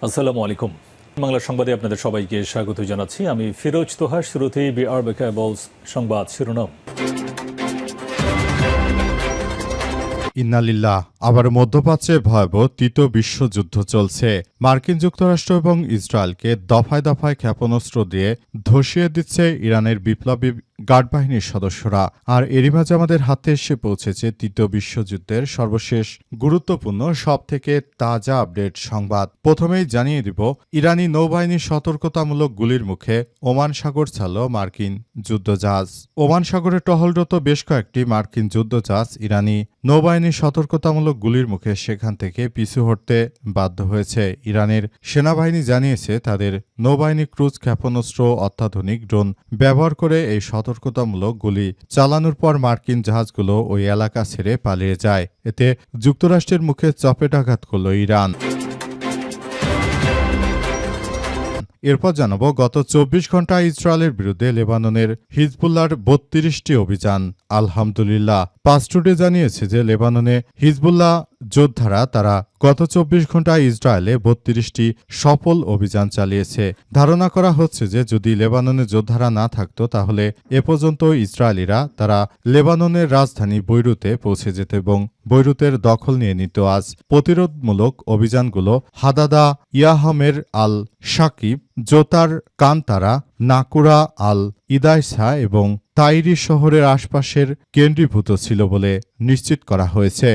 আসসালামু আলাইকুম। বাংলা সংবাদে আপনাদের সবাইকে স্বাগত জানাচ্ছি। আমি ফিরোজ তোহা। শুরুতেই বিআরবি কেবলস সংবাদ শিরোনাম। ইন্নালিল্লাহ। আবার মধ্যপ্রাচ্যে ভয়াবহ তৃতীয় বিশ্বযুদ্ধ চলছে। মার্কিন যুক্তরাষ্ট্র এবং ইসরায়েলকে দফায় দফায় ক্ষেপণাস্ত্র দিয়ে ধসিয়ে দিচ্ছে ইরানের বিপ্লবী গার্ড বাহিনীর সদস্যরা। আর এরই মাঝে আমাদের হাতে এসে পৌঁছেছে তৃতীয় বিশ্বযুদ্ধের সর্বশেষ গুরুত্বপূর্ণ সবথেকে তাজা আপডেট সংবাদ। প্রথমেই জানিয়ে দিব, ইরানি নৌবাহিনীর সতর্কতামূলক গুলির মুখে ওমান সাগর ছাড়ল মার্কিন যুদ্ধজাহাজ। ওমান সাগরে টহলরত বেশ কয়েকটি মার্কিন যুদ্ধজাহাজ ইরানি নৌবাহিনীর সতর্কতামূলক গুলির মুখে সেখান থেকে পিছু হটতে বাধ্য হয়েছে। ইরানের সেনাবাহিনী জানিয়েছে তাদের নৌবাহিনী ক্রুজ ক্ষেপণাস্ত্র অত্যাধুনিক ড্রোন ব্যবহার করে এই সতর্কতামূলক গুলি চালানোর পর মার্কিন জাহাজগুলো ওই এলাকা ছেড়ে পালিয়ে যায়। এতে যুক্তরাষ্ট্রের মুখে চপেটাঘাত করল ইরান। এরপর জানাবো, গত ২৪ ঘন্টায় ইসরায়েলের বিরুদ্ধে লেবাননের হিজবুল্লাহর ৩২টি অভিযান। আলহামদুলিল্লাহ। পাঁচ টুডে জানিয়েছে যে লেবাননে হিজবুল্লাহ যোদ্ধারা তারা গত ২৪ ঘন্টায় ইসরায়েলে ৩২টি সফল অভিযান চালিয়েছে। ধারণা করা হচ্ছে যে যদি লেবাননের যোদ্ধারা না থাকত তাহলে এ পর্যন্ত ইসরায়েলিরা তারা লেবাননের রাজধানী বৈরুতে পৌঁছে যেত এবং বৈরুতের দখল নিয়ে নিত। আজ প্রতিরোধমূলক অভিযানগুলো হাদাদা, ইয়াহমের আল শাকিব, জোতার কান্তারা, নাকুরা আল ইদাইসা এবং তাইরি শহরের আশপাশের কেন্দ্রীভূত ছিল বলে নিশ্চিত করা হয়েছে।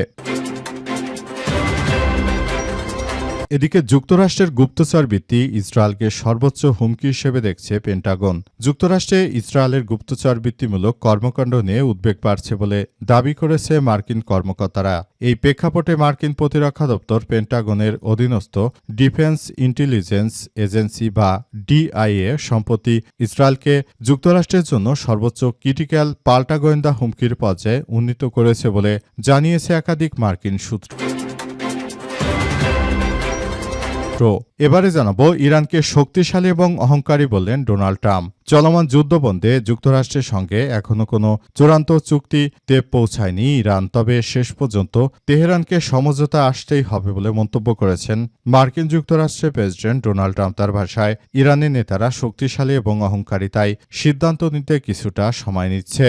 এদিকে যুক্তরাষ্ট্রের গুপ্তচর বৃত্তি ইসরায়েলকে সর্বোচ্চ হুমকি হিসেবে দেখছে পেন্টাগন। যুক্তরাষ্ট্রে ইসরায়েলের গুপ্তচর বৃত্তিমূলক কর্মকাণ্ড নিয়ে উদ্বেগ বাড়ছে বলে দাবি করেছে মার্কিন কর্মকর্তারা। এই প্রেক্ষাপটে মার্কিন প্রতিরক্ষা দপ্তর পেন্টাগনের অধীনস্থ ডিফেন্স ইন্টেলিজেন্স এজেন্সি বা ডিআইএ সম্প্রতি ইসরায়েলকে যুক্তরাষ্ট্রের জন্য সর্বোচ্চ ক্রিটিক্যাল পাল্টা গোয়েন্দা হুমকির পর্যায়ে উন্নীত করেছে বলে জানিয়েছে একাধিক মার্কিন সূত্র। এবারে জানাবো, ইরানকে শক্তিশালী এবং অহংকারী বললেন ডোনাল্ড ট্রাম্প। চলমান যুদ্ধবন্ধে যুক্তরাষ্ট্রের সঙ্গে এখনো কোনো চূড়ান্ত চুক্তিতে পৌঁছায়নি ইরান, তবে শেষ পর্যন্ত তেহরানকে সমঝোতা আসতেই হবে বলে মন্তব্য করেছেন মার্কিন যুক্তরাষ্ট্রের প্রেসিডেন্ট ডোনাল্ড ট্রাম্প। তার ভাষায়, ইরানের নেতারা শক্তিশালী এবং অহংকারী, তাই সিদ্ধান্ত নিতে কিছুটা সময় নিচ্ছে।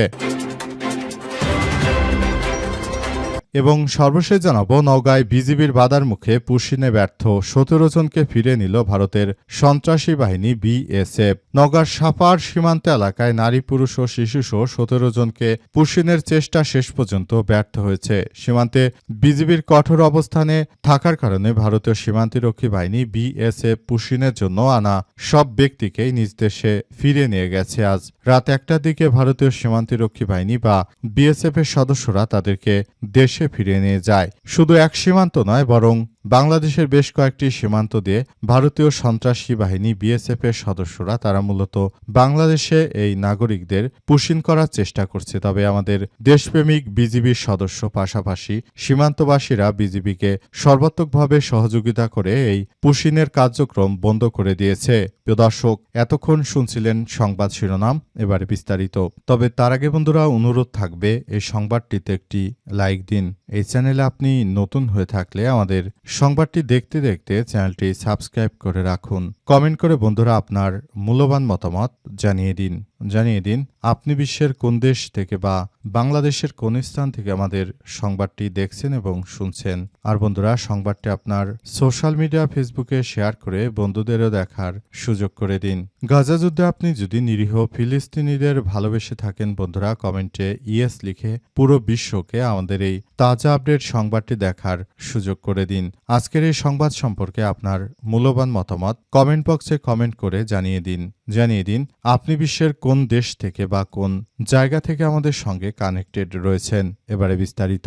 এবং সর্বশেষ জানাবো, নওগাঁয় বিজিবির বাধার মুখে পুশিনে ব্যর্থ ১৭ জনকে ফিরে নিল ভারতের সন্ত্রাসী বাহিনী বিএসএফ। নওগাঁর সাপার সীমান্ত এলাকায় নারী, পুরুষ ও শিশুসহ ১৭ জনকে পুশিনের চেষ্টা শেষ পর্যন্ত ব্যর্থ হয়েছে। সীমান্তে বিজিবির কঠোর অবস্থানে থাকার কারণে ভারতীয় সীমান্তরক্ষী বাহিনী বিএসএফ পুশিনের জন্য আনা সব ব্যক্তিকেই নিজ দেশে ফিরে নিয়ে গেছে। আজ রাত ১টার দিকে ভারতীয় সীমান্তরক্ষী বাহিনী বা বিএসএফ এর সদস্যরা তাদেরকে দেশে ফিরিয়ে নিয়ে যায়। শুধু এক সীমান্ত নয়, বরং বাংলাদেশের বেশ কয়েকটি সীমান্ত দিয়ে ভারতীয় সন্ত্রাসী বাহিনী বিএসএফ এর সদস্যরা তারা মূলত বাংলাদেশে এই নাগরিকদের পুশিন করার চেষ্টা করছে। তবে আমাদের দেশপ্রেমিক বিজিবির সদস্য পাশাপাশি সীমান্তবাসীরা বিজিবিকে সর্বাত্মকভাবে সহযোগিতা করে এই পুশিনের কার্যক্রম বন্ধ করে দিয়েছে। প্রিয় দর্শক, এতক্ষণ শুনছিলেন সংবাদ শিরোনাম, এবারে বিস্তারিত। তবে তার আগে বন্ধুরা, অনুরোধ থাকবে এই সংবাদটিতে একটি লাইক দিন। এই চ্যানেলে আপনি নতুন হয়ে থাকলে আমাদের সংবাদটি দেখতে দেখতে চ্যানেলটি সাবস্ক্রাইব করে রাখুন। কমেন্ট করে বন্ধুরা আপনার মূল্যবান মতামত জানিয়ে দিন আপনি বিশ্বের কোন দেশ থেকে বা বাংলাদেশের কোন স্থান থেকে আমাদের সংবাদটি দেখছেন এবং শুনছেন। আর বন্ধুরা, সংবাদটি আপনার সোশ্যাল মিডিয়া ফেসবুকে শেয়ার করে বন্ধুদেরও দেখার সুযোগ করে দিন। গাজা যুদ্ধে আপনি যদি নিরীহ ফিলিস্তিনিদের ভালোবেসে থাকেন বন্ধুরা, কমেন্টে ইয়েস লিখে পুরো বিশ্বকে আমাদের এই তাজা আপডেট সংবাদটি দেখার সুযোগ করে দিন। আজকের এই সংবাদ সম্পর্কে আপনার মূল্যবান মতামত কমেন্ট বক্সে কমেন্ট করে জানিয়ে দিন আপনি বিশ্বের কোন দেশ থেকে বা কোন জায়গা থেকে আমাদের সঙ্গে কানেক্টেড রয়েছেন। এবারে বিস্তারিত।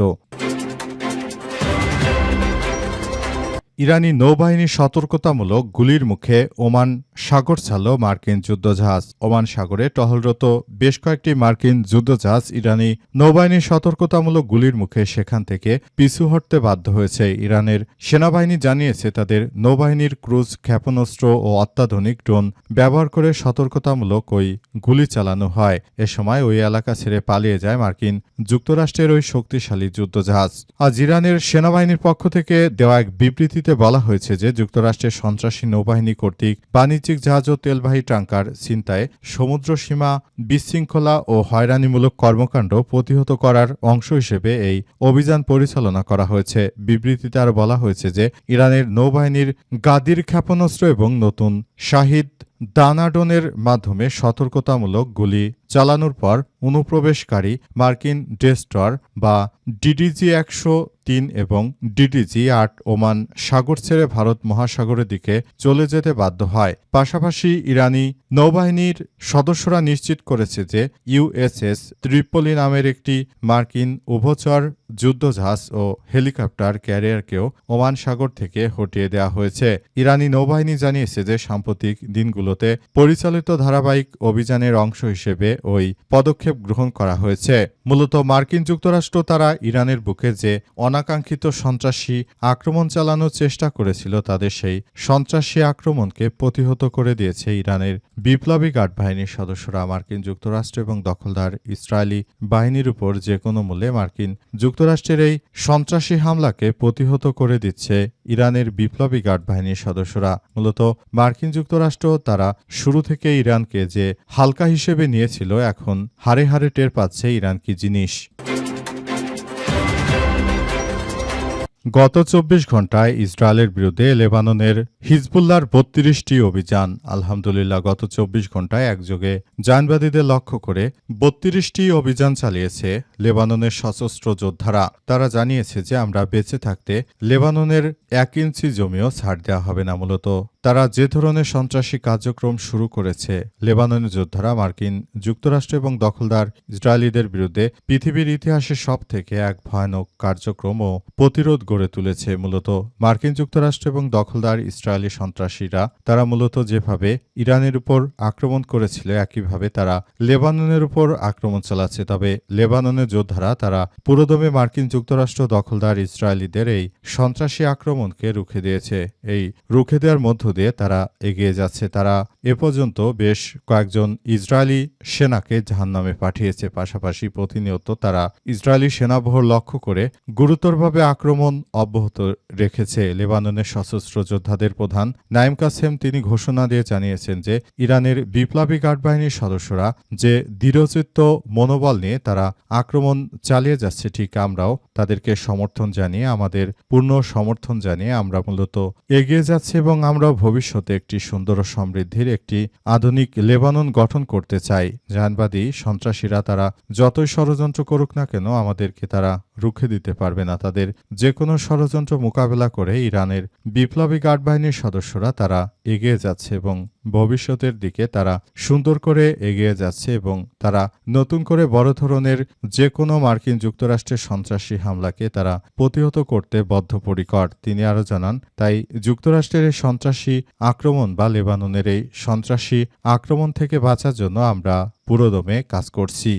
ইরানি নৌবাহিনীর সতর্কতামূলক গুলির মুখে ওমান সাগর ছাড়ল মার্কিন যুদ্ধজাহাজ। ওমান সাগরে টহলরত বেশ কয়েকটি মার্কিন যুদ্ধজাহাজ ইরানি নৌবাহিনীর সতর্কতামূলক গুলির মুখে সেখান থেকে পিছু হটতে বাধ্য হয়েছে। ইরানের সেনাবাহিনী জানিয়েছে তাদের নৌবাহিনীর ক্রুজ ক্ষেপণাস্ত্র ও অত্যাধুনিক ড্রোন ব্যবহার করে সতর্কতামূলক ওই গুলি চালানো হয়। এ সময় ওই এলাকা ছেড়ে পালিয়ে যায় মার্কিন যুক্তরাষ্ট্রের ওই শক্তিশালী যুদ্ধজাহাজ। আজ ইরানের সেনাবাহিনীর পক্ষ থেকে দেওয়া এক বিবৃতি বিবৃতিতে বলা হয়েছে যে যুক্তরাষ্ট্রের সন্ত্রাসী নৌবাহিনী কর্তৃক বাণিজ্যিক জাহাজ ও তেলবাহী ট্যাঙ্কার ছিনতাই, সমুদ্রসীমা বিশৃঙ্খলা ও হয়রানিমূলক কর্মকাণ্ড প্রতিহত করার অংশ হিসেবে এই অভিযান পরিচালনা করা হয়েছে। বিবৃতিতে আরও বলা হয়েছে যে ইরানের নৌবাহিনীর গাদির ক্ষেপণাস্ত্র এবং নতুন শাহিদ দানাডনের মাধ্যমে সতর্কতামূলক গুলি চালানোর পর অনুপ্রবেশকারী মার্কিন ডেস্ট্রয়ার বা DDG-103 এবং DDG-8 ওমান সাগর ছেড়ে ভারত মহাসাগরের দিকে চলে যেতে বাধ্য হয়। পাশাপাশি ইরানি নৌবাহিনীর সদস্যরা নিশ্চিত করেছে যে USS ত্রিপলি নামের একটি মার্কিন উভচর যুদ্ধজাহাজ ও হেলিকপ্টার ক্যারিয়ারকেও ওমান সাগর থেকে হটিয়ে দেওয়া হয়েছে। ইরানি নৌবাহিনী জানিয়েছে যে সাম্প্রতিক দিনগুলোতে পরিচালিত ধারাবাহিক অভিযানের অংশ হিসেবে ওই পদক্ষেপ গ্রহণ করা হয়েছে। মূলত মার্কিন যুক্তরাষ্ট্র তারা ইরানের বুকে যে অনাকাঙ্ক্ষিত সন্ত্রাসী আক্রমণ চালানোর চেষ্টা করেছিল তাদের সেই সন্ত্রাসী আক্রমণকে প্রতিহত করে দিয়েছে ইরানের বিপ্লবী গার্ড বাহিনীর সদস্যরা। মার্কিন যুক্তরাষ্ট্র এবং দখলদার ইসরায়েলি বাহিনীর উপর যে কোনো মূল্যে মার্কিন যুক্তরাষ্ট্রের এই সন্ত্রাসী হামলাকে প্রতিহত করে দিচ্ছে ইরানের বিপ্লবী গার্ড বাহিনীর সদস্যরা। মূলত মার্কিন যুক্তরাষ্ট্র তারা শুরু থেকে ইরানকে যে হালকা হিসেবে নিয়েছিল এখন হাড়ে হাড়ে টের পাচ্ছে ইরান কি জিনিস। গত ২৪ ঘণ্টায় ইসরায়েলের বিরুদ্ধে লেবাননের হিজবুল্লাহর ৩২টি অভিযান। আলহামদুলিল্লাহ, গত ২৪ ঘণ্টায় একযোগে জায়নবাদীদের লক্ষ্য করে ৩২টি অভিযান চালিয়েছে লেবাননের সশস্ত্র যোদ্ধারা। তারা জানিয়েছে যে আমরা বেঁচে থাকতে লেবাননের ১ ইঞ্চি জমিও ছাড় দেওয়া হবে না। মূলত তারা যে ধরনের সন্ত্রাসী কার্যক্রম শুরু করেছে, লেবাননের যোদ্ধারা মার্কিন যুক্তরাষ্ট্র এবং দখলদার ইসরায়েলিদের বিরুদ্ধে পৃথিবীর ইতিহাসে সবথেকে এক ভয়ানক কার্যক্রম ও প্রতিরোধ গড়ে তুলেছে। মূলত মার্কিন যুক্তরাষ্ট্র এবং দখলদার ইসরায়েলি সন্ত্রাসীরা তারা মূলত যেভাবে ইরানের উপর আক্রমণ করেছিল একইভাবে তারা লেবাননের উপর আক্রমণ চালাচ্ছে। তবে লেবাননের যোদ্ধারা তারা পুরোদমে মার্কিন যুক্তরাষ্ট্র দখলদার ইসরায়েলিদের এই সন্ত্রাসী আক্রমণকে রুখে দিয়েছে। এই রুখে দেওয়ার মধ্য দিয়ে তারা এগিয়ে যাচ্ছে। তারা এ পর্যন্ত বেশ কয়েকজন ইসরায়েলি সেনাকে জাহান্নামে পাঠিয়েছে। পাশাপাশি প্রতিনিয়ত তারা ইসরায়েলি সেনাবহর লক্ষ্য করে গুরুতরভাবে আক্রমণ অব্যাহত রেখেছে। লেবাননের সশস্ত্র যোদ্ধাদের প্রধান নাইম কাসেম তিনি ঘোষণা দিয়ে জানিয়েছেন যে ইরানের বিপ্লবী গার্ড বাহিনীর সদস্যরা যে দৃঢ়চিত্ত মনোবল নিয়ে তারা আক্রমণ চালিয়ে যাচ্ছে, ঠিক আমরাও তাদেরকে সমর্থন জানিয়ে আমাদের পূর্ণ সমর্থন জানিয়ে আমরা মূলত এগিয়ে যাচ্ছি এবং আমরাও ভবিষ্যতে একটি সুন্দর ও সমৃদ্ধির একটি আধুনিক লেবানন গঠন করতে চাই। জাহানবাদী সন্ত্রাসীরা তারা যতই ষড়যন্ত্র করুক না কেন আমাদেরকে তারা রুখে দিতে পারবে না। তাদের যে কোনো ষড়যন্ত্র মোকাবেলা করে ইরানের বিপ্লবী গার্ড বাহিনীর সদস্যরা তারা এগিয়ে যাচ্ছে এবং ভবিষ্যতের দিকে তারা সুন্দর করে এগিয়ে যাচ্ছে এবং তারা নতুন করে বড় ধরনের যে কোনো মার্কিন যুক্তরাষ্ট্রের সন্ত্রাসী হামলাকে তারা প্রতিহত করতে বদ্ধপরিকর। তিনি আরও জানান, তাই যুক্তরাষ্ট্রের এই সন্ত্রাসী আক্রমণ বা লেবাননের এই সন্ত্রাসী আক্রমণ থেকে বাঁচার জন্য আমরা পুরোদমে কাজ করছি।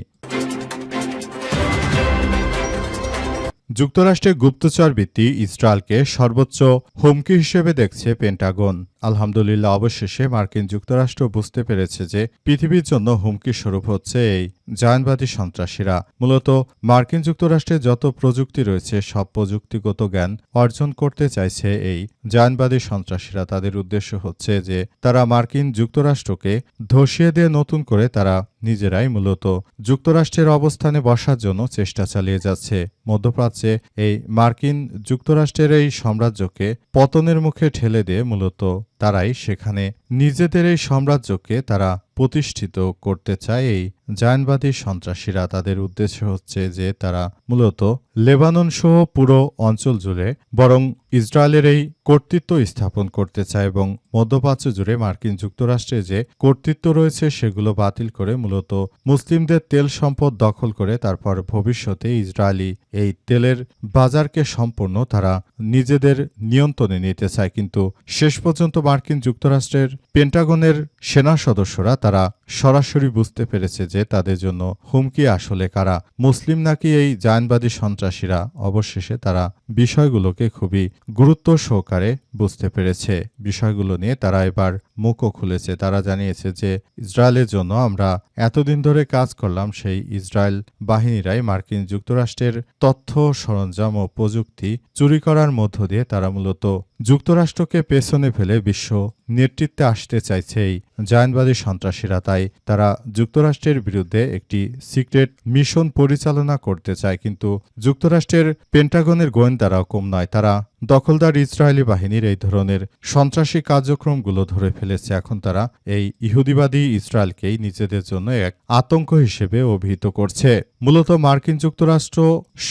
যুক্তরাষ্ট্রের গুপ্তচরবৃত্তি ইসরায়েলকে সর্বোচ্চ হুমকি হিসেবে দেখছে পেন্টাগন। আলহামদুলিল্লাহ, অবশেষে মার্কিন যুক্তরাষ্ট্র বুঝতে পেরেছে যে পৃথিবীর জন্য হুমকি স্বরূপ হচ্ছে এই জায়নবাদী সন্ত্রাসীরা। মূলত মার্কিন যুক্তরাষ্ট্রে যত প্রযুক্তি রয়েছে সব প্রযুক্তিগত জ্ঞান অর্জন করতে চাইছে এই জায়নবাদী সন্ত্রাসীরা। তাদের উদ্দেশ্য হচ্ছে যে তারা মার্কিন যুক্তরাষ্ট্রকে ধসিয়ে দিয়ে নতুন করে তারা নিজেরাই মূলত যুক্তরাষ্ট্রের অবস্থানে বসার জন্য চেষ্টা চালিয়ে যাচ্ছে। মধ্যপ্রাচ্যে এই মার্কিন যুক্তরাষ্ট্রের এই সাম্রাজ্যকে পতনের মুখে ঠেলে দিয়ে মূলত তারাই সেখানে নিজেদের এই সাম্রাজ্যকে তারা প্রতিষ্ঠিত করতে চায় এই জায়নবাদী সন্ত্রাসীরা। তাদের উদ্দেশ্য হচ্ছে যে তারা মূলত লেবানন সহ পুরো অঞ্চল জুড়ে বরং ইসরায়েলের এই কর্তৃত্ব স্থাপন করতে চায় এবং মধ্যপ্রাচ্য জুড়ে মার্কিন যুক্তরাষ্ট্রে যে কর্তৃত্ব রয়েছে সেগুলো বাতিল করে মূলত মুসলিমদের তেল সম্পদ দখল করে তারপর ভবিষ্যতে ইসরায়েলি এই তেলের বাজারকে সম্পূর্ণ তারা নিজেদের নিয়ন্ত্রণে নিতে চায়। কিন্তু শেষ পর্যন্ত মার্কিন যুক্তরাষ্ট্রের পেন্টাগনের সেনা সদস্যরা তারা সরাসরি বুঝতে পেরেছে যে তাদের জন্য হুমকি আসলে কারা, মুসলিম নাকি এই জায়নবাদী সন্ত্রাসীরা। অবশেষে তারা বিষয়গুলোকে খুবই গুরুত্ব সহকারে বুঝতে পেরেছে। বিষয়গুলো নিয়ে তারা এবার মুখও খুলেছে। তারা জানিয়েছে যে ইসরায়েলের জন্য আমরা এতদিন ধরে কাজ করলাম, সেই ইসরায়েল বাহিনীরাই মার্কিন যুক্তরাষ্ট্রের তথ্য সরঞ্জাম ও প্রযুক্তি চুরি করার মধ্য দিয়ে তারা মূলত যুক্তরাষ্ট্রকে পেছনে ফেলে বিশ্ব নেতৃত্বে আসতে চাইছে এই জায়নবাদী সন্ত্রাসীরা। তাই তারা যুক্তরাষ্ট্রের বিরুদ্ধে একটি সিক্রেট মিশন পরিচালনা করতে চায়। কিন্তু যুক্তরাষ্ট্রের পেন্টাগনের গোয়েন্দারাও কম নয়। তারা দখলদার ইসরায়েলি বাহিনীর এই ধরনের সন্ত্রাসী কার্যক্রমগুলো ধরে ফেলেছে। এখন তারা এই ইহুদিবাদী ইসরায়েলকেই নিজেদের জন্য এক আতঙ্ক হিসেবে অভিহিত করছে। মূলত মার্কিন যুক্তরাষ্ট্র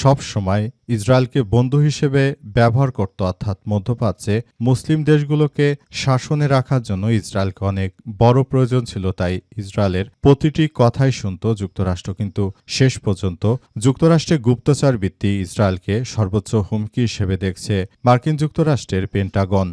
সব সময় ইসরায়েলকে বন্ধু হিসেবে ব্যবহার করত, অর্থাৎ মধ্যপ্রাচ্যে মুসলিম দেশগুলোকে শাসনে রাখার জন্য ইসরায়েলকে অনেক বড় প্রয়োজন ছিল। তাই ইসরায়েলের প্রতিটি কথাই শুনত যুক্তরাষ্ট্র। কিন্তু শেষ পর্যন্ত যুক্তরাষ্ট্রে গুপ্তচর বৃত্তি ইসরায়েলকে সর্বোচ্চ হুমকি হিসেবে দেখছে মার্কিন যুক্তরাষ্ট্রের পেন্টাগন।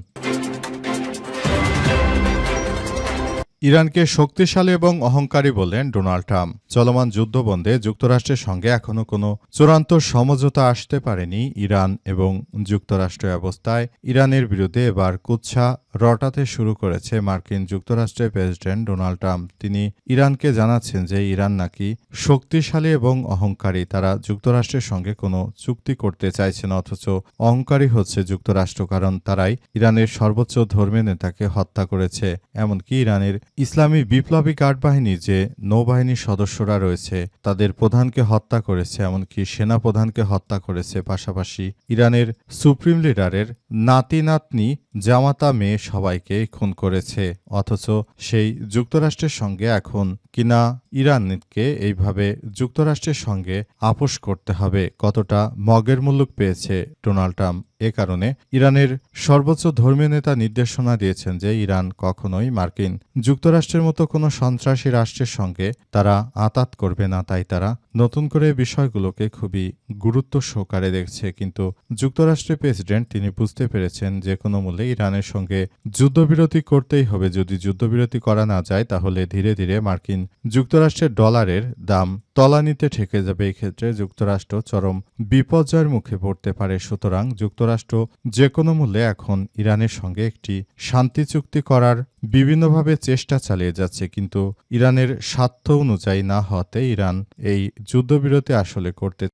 ইরানকে শক্তিশালী এবং অহংকারী বললেন ডোনাল্ড ট্রাম্প। চলমান যুদ্ধবন্ধে যুক্তরাষ্ট্রের সঙ্গে এখনও কোনো চূড়ান্ত সমঝোতা আসতে পারেনি ইরান এবং যুক্তরাষ্ট্র। অবস্থায় ইরানের বিরুদ্ধে এবার কুৎসা রটাতে শুরু করেছে মার্কিন যুক্তরাষ্ট্রের প্রেসিডেন্ট ডোনাল্ড ট্রাম্প। তিনি ইরানকে জানাচ্ছেন যে ইরান নাকি শক্তিশালী এবং অহংকারী। তারা যুক্তরাষ্ট্রের সঙ্গে কোনো চুক্তি করতে চাইছে না, অথচ অহংকারী হচ্ছে যুক্তরাষ্ট্র, কারণ তারাই ইরানের সর্বোচ্চ ধর্মীয় নেতাকে হত্যা করেছে। এমনকি ইরানের ইসলামী বিপ্লবী গার্ড বাহিনীর যে নৌবাহিনীর সদস্যরা রয়েছে তাদের প্রধানকে হত্যা করেছে, এমনকি সেনা প্রধানকে হত্যা করেছে। পাশাপাশি ইরানের সুপ্রিম লিডারের নাতি নাতনি জামাতা মেয়ে সবাইকে খুন করেছে। অথচ সেই যুক্তরাষ্ট্রের সঙ্গে এখন কিনা ইরানকে এইভাবে যুক্তরাষ্ট্রের সঙ্গে আপোষ করতে হবে। কতটা মগের মুল্লুক পেয়েছে ডোনাল্ড ট্রাম্প। এ কারণে ইরানের সর্বোচ্চ ধর্মীয় নেতা নির্দেশনা দিয়েছেন যে ইরান কখনোই মার্কিন যুক্তরাষ্ট্রের মতো কোনো সন্ত্রাসী রাষ্ট্রের সঙ্গে তারা আঁতাত করবে না। তাই তারা নতুন করে বিষয়গুলোকে খুবই গুরুত্ব সহকারে দেখছে। কিন্তু যুক্তরাষ্ট্রের প্রেসিডেন্ট তিনি বুঝতে পেরেছেন যে কোনো মূল্যে ইরানের সঙ্গে যুদ্ধবিরতি করতেই হবে। যদি যুদ্ধবিরতি করা না যায় তাহলে ধীরে ধীরে মার্কিন যুক্তরাষ্ট্রের ডলারের দাম তলানিতে ঠেকে যাবে। এই ক্ষেত্রে যুক্তরাষ্ট্র চরম বিপর্যয়ের মুখে পড়তে পারে। সুতরাং যুক্তরাষ্ট্র যে কোনো মূল্যে এখন ইরানের সঙ্গে একটি শান্তি চুক্তি করার বিভিন্নভাবে চেষ্টা চালিয়ে যাচ্ছে, কিন্তু ইরানের স্বার্থ অনুযায়ী না হওয়াতে ইরান এই যুদ্ধবিরতি আসলে করতে